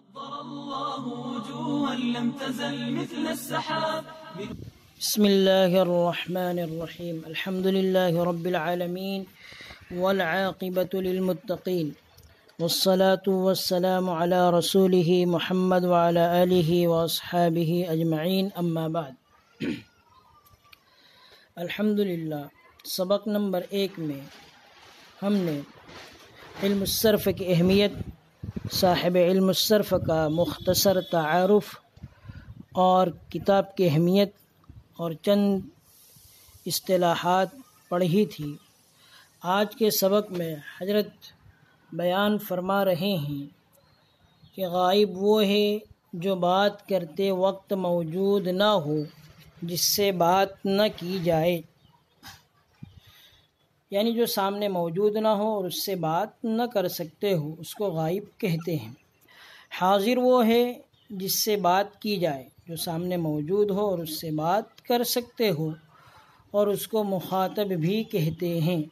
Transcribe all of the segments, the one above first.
الله وجوها لم تزل مثل السحاب. بسم الله الرحمن الرحيم. الحمد لله رب العالمين والعاقبة للمتقين والصلاة والسلام على رسوله محمد وعلى آله وأصحابه أجمعين. أما بعد. الحمدللہ سبق نمبر 1 میں ہم نے علم الصرف کی اہمیت، صاحب علم الصرف کا مختصر تعارف اور کتاب کی اہمیت اور چند اصطلاحات پڑھی تھی. آج کے سبق میں حضرت بیان فرما رہے ہیں کہ غائب وہ ہے جو بات کرتے وقت موجود نہ ہو، جس سے بات نہ کی جائے، یعنی جو سامنے موجود نہ ہو اور اس سے بات نہ کر سکتے ہو، اس کو غائب کہتے ہیں. حاضر وہ ہے جس سے بات کی جائے، جو سامنے موجود ہو اور اس سے بات کر سکتے ہو، اور اس کو مخاطب بھی کہتے ہیں.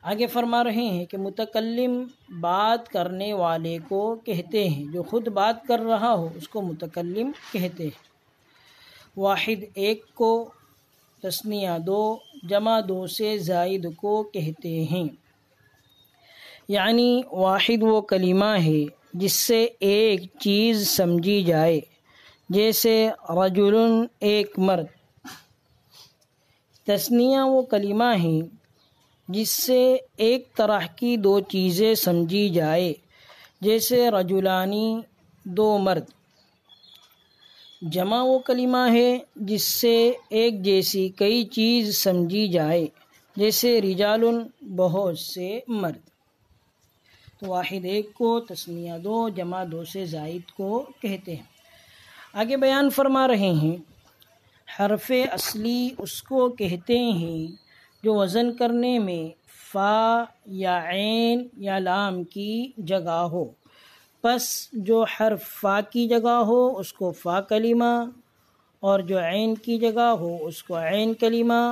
آگے فرما رہے ہیں کہ متکلم بات کرنے والے کو کہتے ہیں، جو خود بات کر رہا ہو اس کو متکلم کہتے ہیں. واحد ایک کو، تثنیہ 2، جمع 2 سے زائد کو کہتے ہیں. یعنی واحد وہ کلمہ ہے جس سے ایک چیز سمجھی جائے، جیسے رجل ایک مرد. تثنیہ وہ کلمہ ہے جس سے ایک طرح کی 2 چیزیں سمجھی جائے، جیسے رجلانی 2 مرد. جمع وہ کلمہ ہے جس سے ایک جیسی کئی چیز سمجھی جائے، جیسے رجال بہت سے مرد. تو واحد ایک کو، تثنیہ 2، جمع 2 سے زائد کو کہتے ہیں. آگے بیان فرما رہے ہیں حرف اصلی اس کو کہتے ہیں جو وزن کرنے میں فا یا عین یا لام کی جگہ ہو. پس جو حرف فا کی جگہ ہو اس کو فا کلمہ، اور جو عین کی جگہ ہو اس کو عین کلمہ،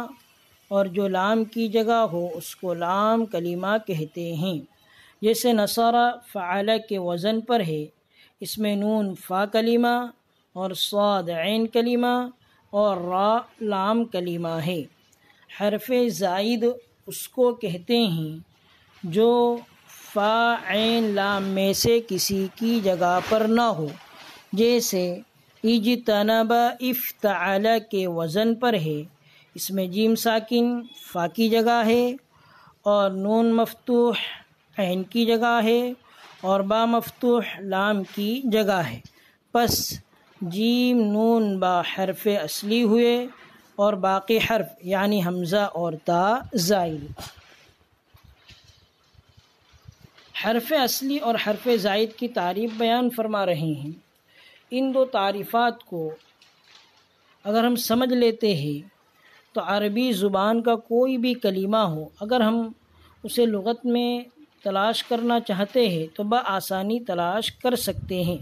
اور جو لام کی جگہ ہو اس کو لام کلمہ کہتے ہیں. جیسے نصارہ فعل کے وزن پر ہے، اس میں نون فا کلمہ اور صاد عین کلمہ اور را لام کلمہ ہے. حرف زائد اس کو کہتے ہیں جو فا عین لام میں سے کسی کی جگہ پر نہ ہو، جیسے اجتنب افتعل کے وزن پر ہے، اس میں جیم ساکن فا کی جگہ ہے اور نون مفتوح عین کی جگہ ہے اور با مفتوح لام کی جگہ ہے. پس جیم نون با حرف اصلی ہوئے اور باقی حرف یعنی حمزہ اور تا زائد. حرف اصلی اور حرف زائد کی تعریف بیان فرما رہے ہیں. ان 2 تعریفات کو اگر ہم سمجھ لیتے ہیں تو عربی زبان کا کوئی بھی کلمہ ہو، اگر ہم اسے لغت میں تلاش کرنا چاہتے ہیں تو بآسانی تلاش کر سکتے ہیں.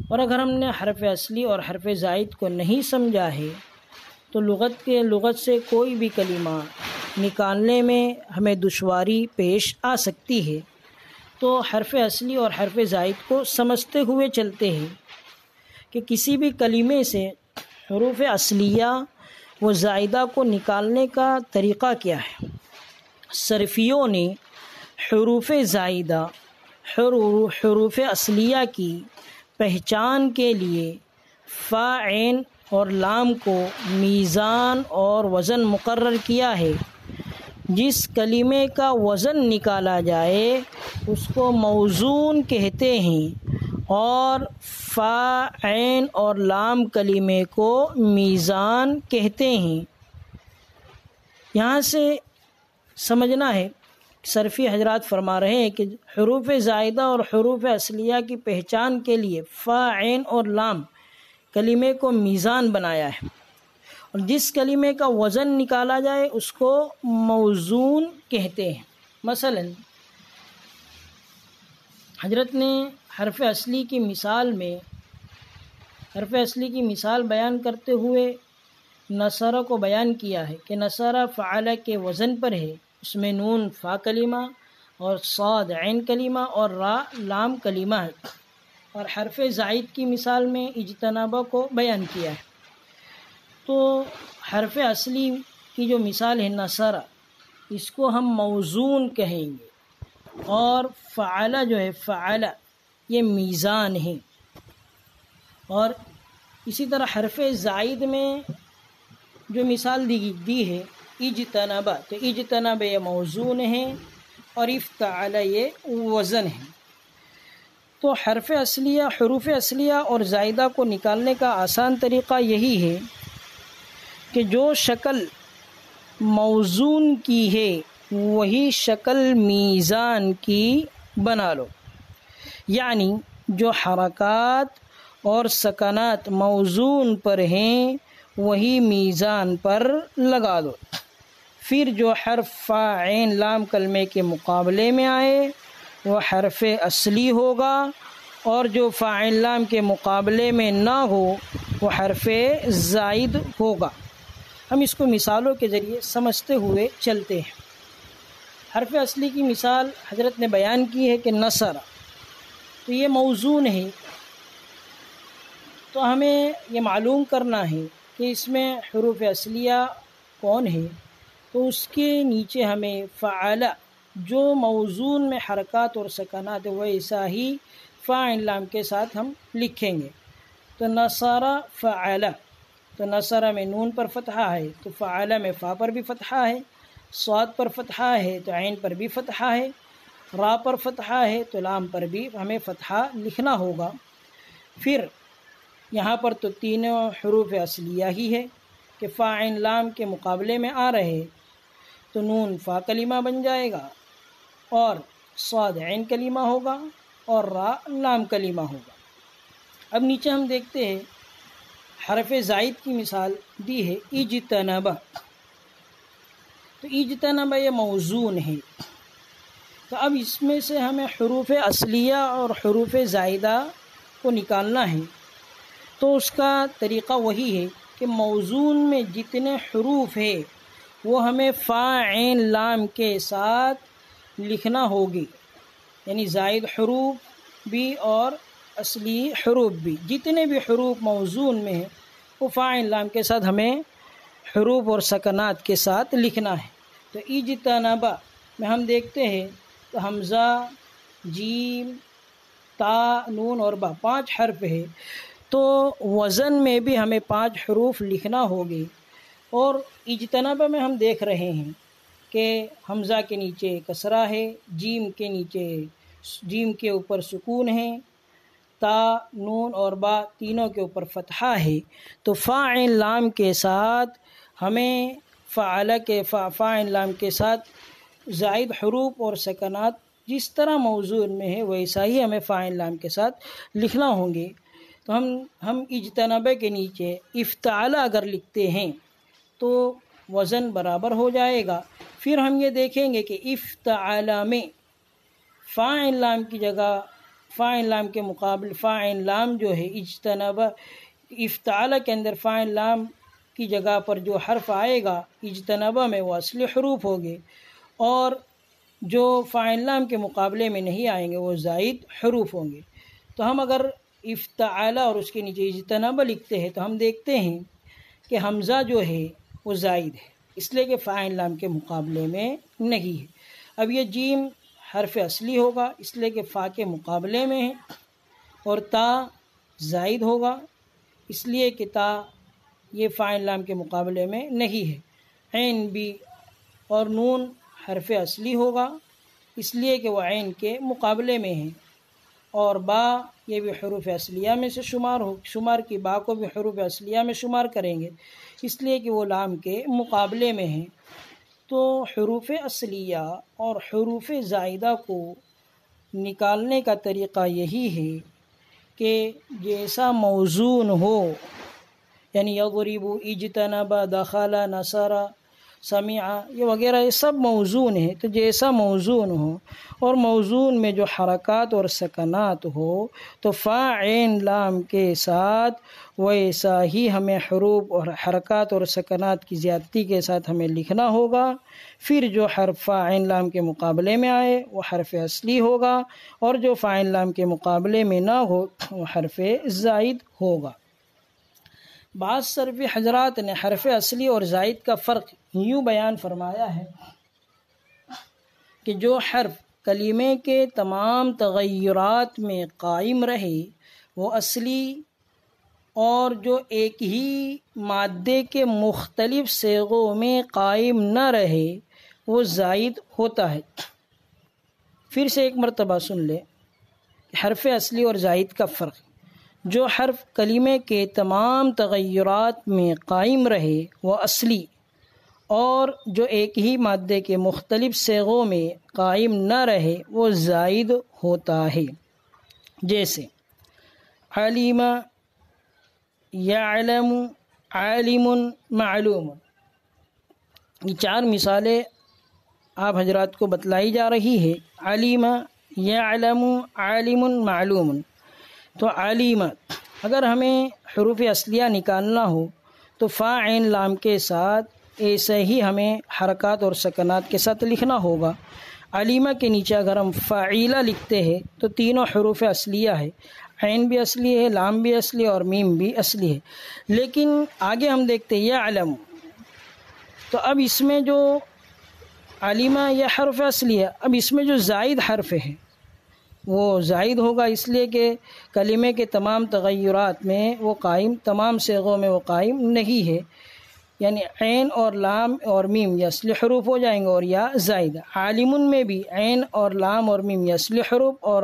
اور اگر ہم نے حرف اصلی اور حرف زائد کو نہیں سمجھا ہے تو لغت سے کوئی بھی کلمہ نکالنے میں ہمیں دشواری پیش آ سکتی ہے. تو حرف اصلی اور حرف زائد کو سمجھتے ہوئے چلتے ہیں کہ کسی بھی کلمے سے حروف اصلیہ و زائدہ کو نکالنے کا طریقہ کیا ہے. صرفیوں نے حروف زائدہ حروف اصلیہ کی پہچان کے لیے فا عین اور لام کو میزان اور وزن مقرر کیا ہے. جس کلمے کا وزن نکالا جائے اس کو موزون کہتے ہیں، اور فا عین اور لام کلمے کو میزان کہتے ہیں. یہاں سے سمجھنا ہے، صرفی حضرات فرما رہے ہیں کہ حروف زائدہ اور حروف اصلیہ کی پہچان کے لیے فا عین اور لام کلمے کو میزان بنایا ہے، اور جس کلمے کا وزن نکالا جائے اس کو موزون کہتے ہیں. مثلا حضرت نے حرف اصلی کی مثال بیان کرتے ہوئے نصارہ کو بیان کیا ہے کہ نصارہ فعل کے وزن پر ہے، اس میں نون فا کلمہ اور صاد عین کلمہ اور را لام کلمہ ہے، اور حرف زائد کی مثال میں اجتنابہ کو بیان کیا ہے۔ تو حرف اصلی کی جو مثال ہے نصرہ، اس کو ہم موزون کہیں گے، اور فعل جو ہے فعل یہ میزان ہے۔ اور اسی طرح حرف زائد میں جو مثال دی ہے اجتنبہ، تو اجتنبہ یہ موزون ہے اور افتعل یہ وزن ہے۔ تو حروف اصلیہ اور زائدہ کو نکالنے کا آسان طریقہ یہی ہے کہ جو شکل موزون کی ہے وہی شکل میزان کی بنا لو، یعنی جو حرکات اور سکنات موزون پر ہیں وہی میزان پر لگا دو۔ پھر جو حرف فا عین لام کلمے کے مقابلے میں آئے وہ حرف اصلی ہوگا، اور جو فا عین لام کے مقابلے میں نہ ہو وہ حرف زائد ہوگا۔ ہم اس کو مثالوں کے ذریعے سمجھتے ہوئے چلتے ہیں۔ حرف اصلی کی مثال حضرت نے بیان کی ہے کہ نصر، تو یہ موزون ہے، تو ہمیں یہ معلوم کرنا ہے کہ اس میں حروف اصلیہ کون ہے، تو اس کے نیچے ہمیں فعل جو موزون میں حرکات اور سکنات ویسا ہی فا عین لام کے ساتھ ہم لکھیں گے۔ تو نصر فعل، تو نصر میں نون پر فتحہ ہے تو فعل میں فا پر بھی فتحہ ہے، صاد پر فتحہ ہے تو عین پر بھی فتحہ ہے، را پر فتحہ ہے تو لام پر بھی ہمیں فتحہ لکھنا ہوگا۔ پھر یہاں پر تو تینوں حروف اصلیہ ہی ہے کہ فا عین لام کے مقابلے میں آ رہے، تو نون فا کلمہ بن جائے گا، اور صاد عین کلمہ ہوگا، اور را لام کلمہ ہوگا۔ اب نیچے ہم دیکھتے ہیں حرف زائد کی مثال دی ہے اجتنبہ، تو اجتنبہ یہ موزون ہے، تو اب اس میں سے ہمیں حروف اصلیہ اور حروف زائدہ کو نکالنا ہے۔ تو اس کا طریقہ وہی ہے کہ موزون میں جتنے حروف ہیں وہ ہمیں فا عین لام کے ساتھ لکھنا ہوگی، یعنی زائد حروف بھی اور اصلی حروف بھی، جتنے بھی حروف موزون میں ہیں وہ فا عین لام کے ساتھ ہمیں حروف اور سکنات کے ساتھ لکھنا ہے۔ تو اجتنبہ میں ہم دیکھتے ہیں تو حمزہ، جیم، تا، نون اور با 5 حرف ہے، تو وزن میں بھی ہمیں 5 حروف لکھنا ہوگی۔ اور اجتنبہ میں ہم دیکھ رہے ہیں کہ حمزہ کے نیچے کسرہ ہے، جیم کے اوپر سکون ہے، تا، نون اور با تینوں کے اوپر فتحہ ہے، تو فا عین لام کے ساتھ ہمیں فا عین لام کے ساتھ زائد حروف اور سکنات جس طرح موزون میں ہے ویسا ہی ہمیں فا عین لام کے ساتھ لکھنا ہوں گے۔ تو ہم اجتنبہ کے نیچے افتعل اگر لکھتے ہیں تو وزن برابر ہو جائے گا۔ پھر ہم یہ دیکھیں گے کہ افتعل میں فا عین لام کی جگہ، فا عین لام کے مقابل فا عین لام جو ہے اجتنبہ، افتعل کے اندر فا عین لام کی جگہ پر جو حرف آئے گا اجتنبہ میں وہ اصلی حروف ہوگے، اور جو فا عین لام کے مقابلے میں نہیں آئیں گے وہ زائد حروف ہوں گے۔ تو ہم اگر افتعل اور اس کے نیچے اجتنبہ لکھتے ہیں تو ہم دیکھتے ہیں کہ حمزہ جو ہے وہ زائد ہے، اس لیے کہ فا عین لام کے مقابلے میں نہیں ہے۔ اب یہ جیم حرف اصلی ہوگا اس لیے کہ فا کے مقابلے میں ہے، اور تا زائد ہوگا اس لیے کہ تا یہ فا عین لام کے مقابلے میں نہیں ہے۔ عین بھی اور نون حرف اصلی ہوگا اس لیے کہ وہ عین کے مقابلے میں ہے، اور با یہ بھی حروف اصلیہ میں سے شمار کی، با کو بھی حروف اصلیہ میں شمار کریں گے اس لیے کہ وہ لام کے مقابلے میں ہیں۔ تو حروف اصلیہ اور حروف زائدہ کو نکالنے کا طریقہ یہی ہے کہ جیسا موزون ہو، یعنی یضرب، اجتنب، دخل، نصر، سمیع یہ وغیرہ یہ سب موزون ہے. تو جیسا موزون ہو اور موزون میں جو حرکات اور سکنات ہو تو فا عین لام کے ساتھ ویسا ہی ہمیں حروف اور حرکات اور سکنات کی زیادتی کے ساتھ ہمیں لکھنا ہوگا. پھر جو حرف فا عین لام کے مقابلے میں آئے وہ حرف اصلی ہوگا اور جو فا عین لام کے مقابلے میں نہ ہو وہ حرف زائد ہوگا. بعض صرفی حضرات نے حرف اصلی اور زائد کا فرق یوں بیان فرمایا ہے کہ جو حرف کلمے کے تمام تغیرات میں قائم رہے وہ اصلی اور جو ایک ہی مادے کے مختلف صیغوں میں قائم نہ رہے وہ زائد ہوتا ہے. پھر سے ایک مرتبہ سن لے حرف اصلی اور زائد کا فرق. جو حرف کلمے کے تمام تغیرات میں قائم رہے وہ اصلی اور جو ایک ہی مادے کے مختلف صیغوں میں قائم نہ رہے وہ زائد ہوتا ہے. جیسے علیم، یعلم، عالم، معلوم. یہ چار مثالیں آپ حضرات کو بتلائی جا رہی ہے. علیم، یعلم، عالم، معلوم. تو علیم اگر ہمیں حروف اصلیہ نکالنا ہو تو فا عین لام کے ساتھ ایسے ہی ہمیں حرکات اور سکنات کے ساتھ لکھنا ہوگا. علیمہ کے نیچے اگر ہم فاعیلہ لکھتے ہیں تو تینوں حروف اصلیہ ہے، عین بھی اصلی ہے، لام بھی اصلی اور میم بھی اصلی ہے. لیکن آگے ہم دیکھتے ہیں یعلم، تو اب اس میں جو علیمہ یہ حرف اصلی ہے، اب اس میں جو زائد حرف ہے وہ زائد ہوگا اس لیے کہ کلمے کے تمام تغیرات میں وہ قائم، تمام صیغوں میں وہ قائم نہیں ہے. یعنی عین اور لام اور میم یہ اصلی حروف ہو جائیں گے اور یا زائد. عالم میں بھی عین اور لام اور میم یہ اصلی حروف اور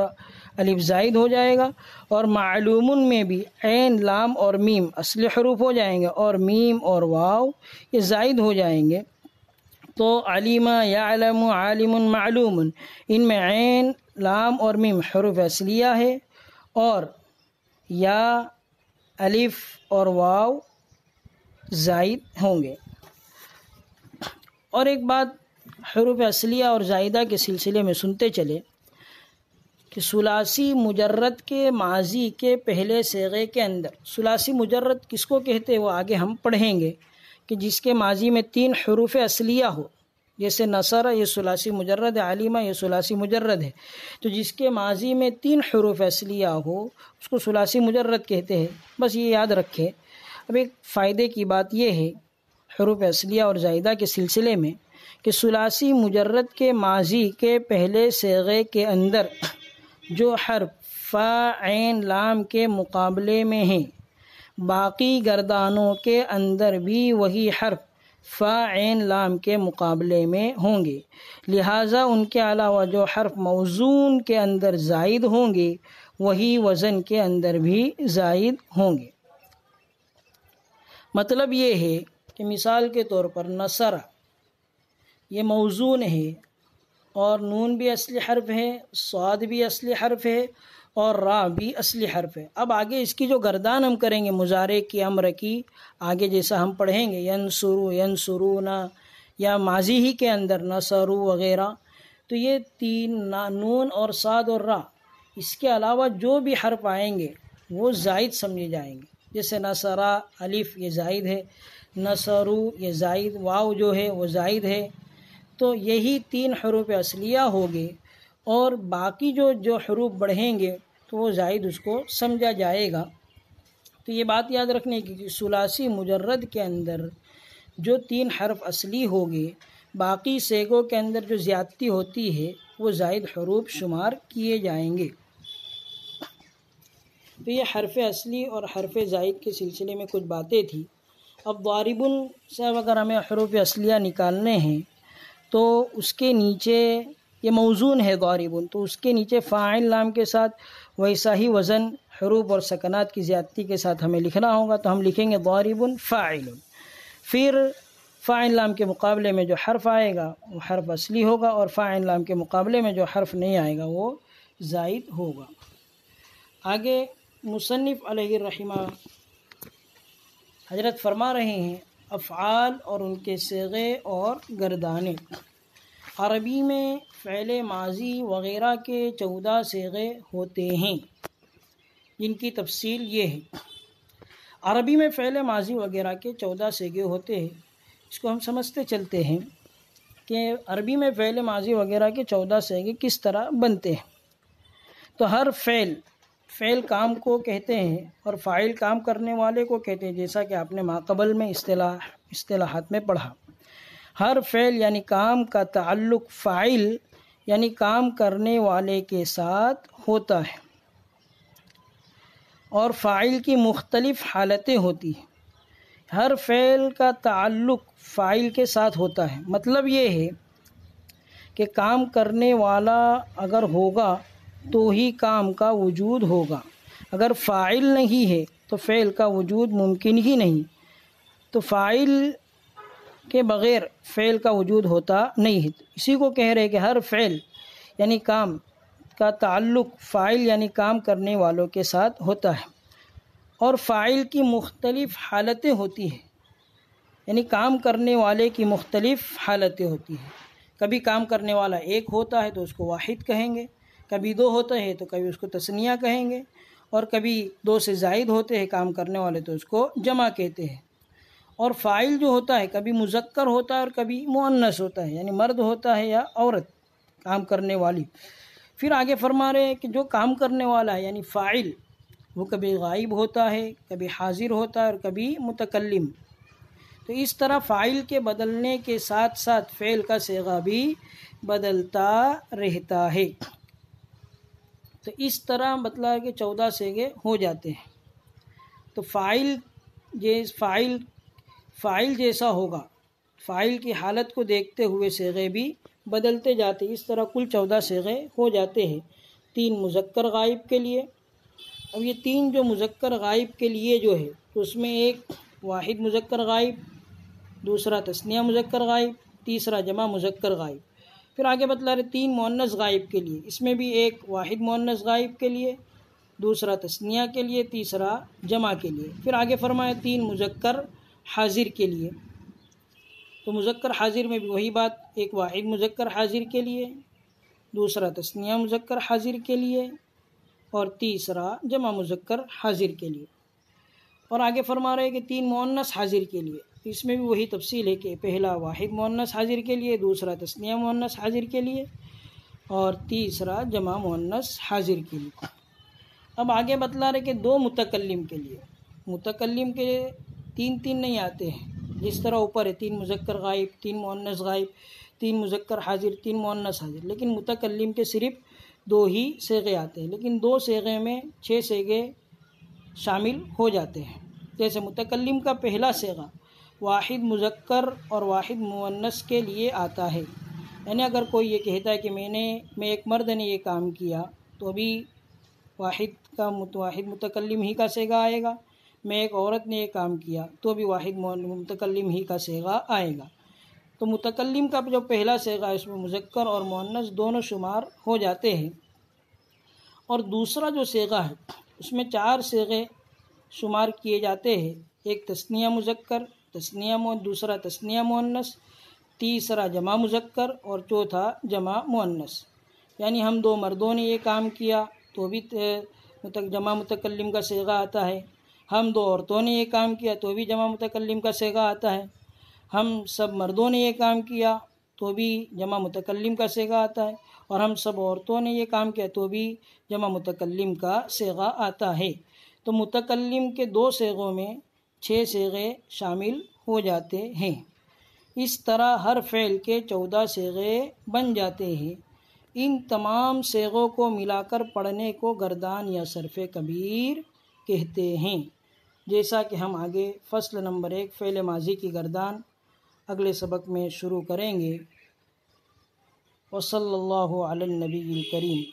الف زائد ہو جائے گا، اور معلوم میں بھی عین، لام اور میم اصلی حروف ہو جائیں گے اور میم اور واو یہ زائد ہو جائیں گے. تو علیمہ، یعلم، عالم، معلوم ان میں عین، لام اور میم حروف اصلیہ ہے اور یا، الف اور واو زائد ہوں گے. اور ایک بات حروف اصلیہ اور زائدہ کے سلسلے میں سنتے چلے کہ ثلاثی مجرد کے ماضی کے پہلے صیغے کے اندر، ثلاثی مجرد کس کو کہتے ہیں وہ آگے ہم پڑھیں گے، کہ جس کے ماضی میں تین حروف اصلیہ ہو. جیسے نصر یہ ثلاثی مجرد ہے، علیمہ یہ ثلاثی مجرد ہے. تو جس کے ماضی میں تین حروف اصلیہ ہو اس کو ثلاثی مجرد کہتے ہیں. بس یہ یاد رکھے. اب ایک فائدے کی بات یہ ہے حروف اصلیہ اور زائدہ کے سلسلے میں کہ ثلاثی مجرد کے ماضی کے پہلے صیغے کے اندر جو حرف فا عین لام کے مقابلے میں ہیں باقی گردانوں کے اندر بھی وہی حرف فا عین لام کے مقابلے میں ہوں گے. لہٰذا ان کے علاوہ جو حرف موزون کے اندر زائد ہوں گے وہی وزن کے اندر بھی زائد ہوں گے. مطلب یہ ہے کہ مثال کے طور پر نصر یہ موزون ہے اور نون بھی اصلی حرف ہے، صاد بھی اصلی حرف ہے اور را بھی اصلی حرف ہے. اب آگے اس کی جو گردان ہم کریں گے مضارع کی، امر کی، آگے جیسا ہم پڑھیں گے ینصرو، ینصرون یا ماضی ہی کے اندر نصرو وغیرہ، تو یہ تین نون اور صاد اور را اس کے علاوہ جو بھی حرف آئیں گے وہ زائد سمجھے جائیں گے. جیسے نصرا الف یہ زائد ہے، نصرو یہ زائد، واو جو ہے وہ زائد ہے. تو یہی تین حروف اصلیہ ہوگے اور باقی جو حروف بڑھیں گے تو وہ زائد اس کو سمجھا جائے گا. تو یہ بات یاد رکھنے کی کہ ثلاثی مجرد کے اندر جو تین حرف اصلی ہوگے باقی صیغوں کے اندر جو زیادتی ہوتی ہے وہ زائد حروف شمار کیے جائیں گے. تو یہ حرف اصلی اور حرف زائد کے سلسلے میں کچھ باتیں تھیں. اب ضاربن سے اگر ہمیں حروف اصلیہ نکالنے ہیں تو اس کے نیچے یہ موزون ہے ضاربن، تو اس کے نیچے فاعل لام کے ساتھ ویسا ہی وزن حروف اور سکنات کی زیادتی کے ساتھ ہمیں لکھنا ہوگا. تو ہم لکھیں گے ضاربن فاعل، پھر فاعل لام کے مقابلے میں جو حرف آئے گا وہ حرف اصلی ہوگا اور فاعل لام کے مقابلے میں جو حرف نہیں آئے گا وہ زائد ہوگا. آگے مصنف علیہ الرحمہ حضرت فرما رہے ہیں افعال اور ان کے صیغے اور گردانیں۔ عربی میں فعل ماضی وغیرہ کے 14 صیغے ہوتے ہیں، جن کی تفصیل یہ ہے۔ عربی میں فعل ماضی وغیرہ کے 14 صیغے ہوتے ہیں۔ اس کو ہم سمجھتے چلتے ہیں کہ عربی میں فعل ماضی وغیرہ کے 14 صیغے کس طرح بنتے ہیں۔ تو ہر فعل کام کو کہتے ہیں اور فاعل کام کرنے والے کو کہتے ہیں، جیسا کہ آپ نے ماقبل میں اصطلاحات میں پڑھا۔ ہر فعل یعنی کام کا تعلق فاعل یعنی کام کرنے والے کے ساتھ ہوتا ہے، اور فاعل کی مختلف حالتیں ہوتی ہیں۔ ہر فعل کا تعلق فاعل کے ساتھ ہوتا ہے، مطلب یہ ہے کہ کام کرنے والا اگر ہوگا تو ہی کام کا وجود ہوگا، اگر فاعل نہیں ہے تو فعل کا وجود ممکن ہی نہیں۔ تو فاعل کے بغیر فعل کا وجود ہوتا نہیں ہے۔ اسی کو کہہ رہے کہ ہر فعل یعنی کام کا تعلق فاعل یعنی کام کرنے والوں کے ساتھ ہوتا ہے، اور فاعل کی مختلف حالتیں ہوتی ہیں، یعنی کام کرنے والے کی مختلف حالتیں ہوتی ہیں۔ کبھی کام کرنے والا ایک ہوتا ہے تو اس کو واحد کہیں گے، کبھی دو ہوتا ہے تو کبھی اس کو تثنیہ کہیں گے، اور کبھی دو سے زائد ہوتے ہیں کام کرنے والے تو اس کو جمع کہتے ہیں۔ اور فاعل جو ہوتا ہے کبھی مذکر ہوتا ہے اور کبھی مؤنث ہوتا ہے، یعنی مرد ہوتا ہے یا عورت کام کرنے والی۔ پھر آگے فرما رہے ہیں کہ جو کام کرنے والا ہے یعنی فاعل، وہ کبھی غائب ہوتا ہے، کبھی حاضر ہوتا ہے اور کبھی متکلم۔ تو اس طرح فاعل کے بدلنے کے ساتھ ساتھ فعل کا صیغہ بھی بدلتا رہتا ہے۔ تو اس طرح مطلب ہے کہ 14 صیغے ہو جاتے ہیں۔ تو فاعل جیسا ہوگا، فاعل کی حالت کو دیکھتے ہوئے صیغے بھی بدلتے جاتے ہیں۔ اس طرح کل 14 صیغے ہو جاتے ہیں 3 مذکر غائب کے لیے۔ اب یہ 3 جو مذکر غائب کے لیے جو ہے تو اس میں ایک واحد مذکر غائب، دوسرا تثنیہ مذکر غائب، تیسرا جمع مذکر غائب۔ پھر آگے بتلا رہے 3 مؤنث غائب کے لیے، اس میں بھی ایک واحد مؤنث غائب کے لیے، دوسرا تثنیہ کے لیے، تیسرا جمع کے لیے۔ پھر آگے فرمایا 3 مذکر حاضر کے لیے۔ تو مذکر حاضر میں بھی وہی بات، ایک واحد مذکر حاضر کے لیے، دوسرا تثنیہ مذکر حاضر کے لیے، اور تیسرا جمع مذکر حاضر کے لیے۔ اور آگے فرما رہے کہ 3 مؤنث حاضر کے لیے، اس میں بھی وہی تفصیل ہے کہ پہلا واحد مؤنث حاضر کے لیے، دوسرا تثنیہ مؤنث حاضر کے لیے، اور تیسرا جمع مؤنث حاضر کے لیے۔ اب آگے بتلا رہے کہ 2 متکلم کے لیے، متکلم کے 3 نہیں آتے ہیں، جس طرح اوپر ہے 3 مذکر غائب، 3 مؤنث غائب، 3 مذکر حاضر، 3 مؤنث حاضر، لیکن متکلم کے صرف 2 ہی صیغے آتے ہیں، لیکن 2 صیغے میں 6 صیغے شامل ہو جاتے ہیں۔ جیسے متکلم کا پہلا صیغہ واحد مذکر اور واحد مؤنث کے لیے آتا ہے، یعنی اگر کوئی یہ کہتا ہے کہ میں ایک مرد نے یہ کام کیا تو ابھی واحد متکلم ہی کا صیغہ آئے گا، میں ایک عورت نے یہ کام کیا تو بھی واحد متکلم ہی کا صیغہ آئے گا۔ تو متکلم کا جو پہلا صیغہ ہے اس میں مذکر اور مؤنث دونوں شمار ہو جاتے ہیں، اور دوسرا جو صیغہ ہے اس میں 4 صیغے شمار کیے جاتے ہیں، ایک تثنیہ مذکر، دوسرا تثنیہ مؤنث، تیسرا جمع مذکر، اور چوتھا جمع مؤنث۔ یعنی ہم 2 مردوں نے یہ کام کیا تو بھی جمع متکلم کا صیغہ آتا ہے، ہم 2 عورتوں نے یہ کام کیا تو بھی جمع متکلم کا صیغہ آتا ہے، ہم سب مردوں نے یہ کام کیا تو بھی جمع متکلم کا صیغہ آتا ہے، اور ہم سب عورتوں نے یہ کام کیا تو بھی جمع متکلم کا صیغہ آتا ہے۔ تو متکلم کے 2 صیغوں میں 6 صیغے شامل ہو جاتے ہیں۔ اس طرح ہر فعل کے 14 صیغے بن جاتے ہیں۔ ان تمام صیغوں کو ملا کر پڑھنے کو گردان یا صرف کبیر کہتے ہیں، جیسا کہ ہم آگے فصل نمبر 1 فعل ماضی کی گردان اگلے سبق میں شروع کریں گے۔ وصلی اللہ علی النبی الکریم۔